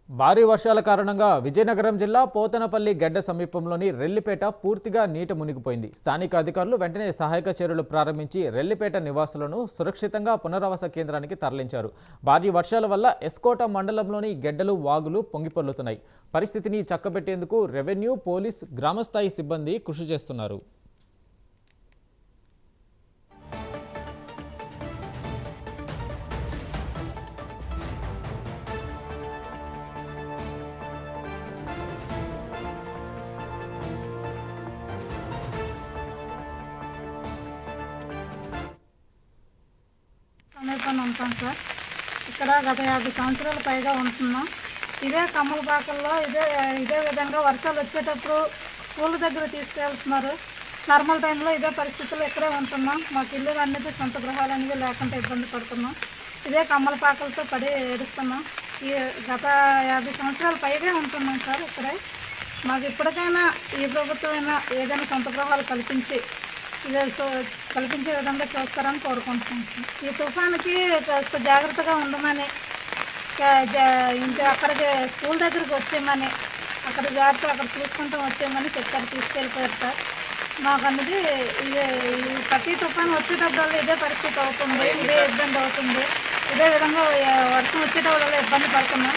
భారీ వర్షాల కారణంగా విజయనగరం జిల్లా పోతనపల్లి గడ్డ సమీపంలోని రెల్లిపేట పూర్తిగా నీట మునిగిపోయింది. స్థానిక అధికారులు వెంటనే సహాయక చర్యలు ప్రారంభించి రెల్లిపేట నివాసులను సురక్షితంగా పునరావాస కేంద్రానికి తరలించారు. భారీ వర్షాల వల్ల ఎస్కోట మండలంలోని గెడ్డలు వాగులు పొంగిపొర్లుతున్నాయి. పరిస్థితిని చక్కబెట్టేందుకు రెవెన్యూ, పోలీస్, గ్రామస్థాయి సిబ్బంది కృషి చేస్తున్నారు. సమీపంలో ఉంటాం సార్. ఇక్కడ గత 50 సంవత్సరాల పైగా ఉంటున్నాం. ఇదే కమ్మలపాకల్లో ఇదే విధంగా వర్షాలు వచ్చేటప్పుడు స్కూల్ దగ్గర తీసుకెళ్తున్నారు. నార్మల్ టైంలో ఇదే పరిస్థితుల్లో ఇక్కడే ఉంటున్నాం. మాకు ఇల్లు అనేది సొంత గృహాలు అనేది లేకుండా ఇబ్బంది పడుతున్నాం. ఇదే కమ్మలపాకలతో పడి ఏడుస్తున్నాం. ఈ గత 50 సంవత్సరాల పైగా ఉంటున్నాం సార్ ఇక్కడే. మాకు ఇప్పటికైనా ఈ ప్రభుత్వమైనా ఏదైనా సొంత గృహాలు కల్పించే విధంగా చూస్తారని కోరుకుంటున్నాం సార్. ఈ తుఫానుకి కాస్త జాగ్రత్తగా ఉండమని, ఇంకా అక్కడికి స్కూల్ దగ్గరికి వచ్చేయమని, అక్కడ జాగ్రత్త అక్కడ చూసుకుంటూ వచ్చేయమని చెప్పారు, తీసుకెళ్ళిపోయారు సార్. మాకు అనేది ప్రతి తుఫాను వచ్చేటప్పుడు ఇదే పరిస్థితి అవుతుంది, ఇదే ఇబ్బంది అవుతుంది. ఇదే విధంగా వర్షం వచ్చేటప్పుడు ఇబ్బంది పడుతున్నాం.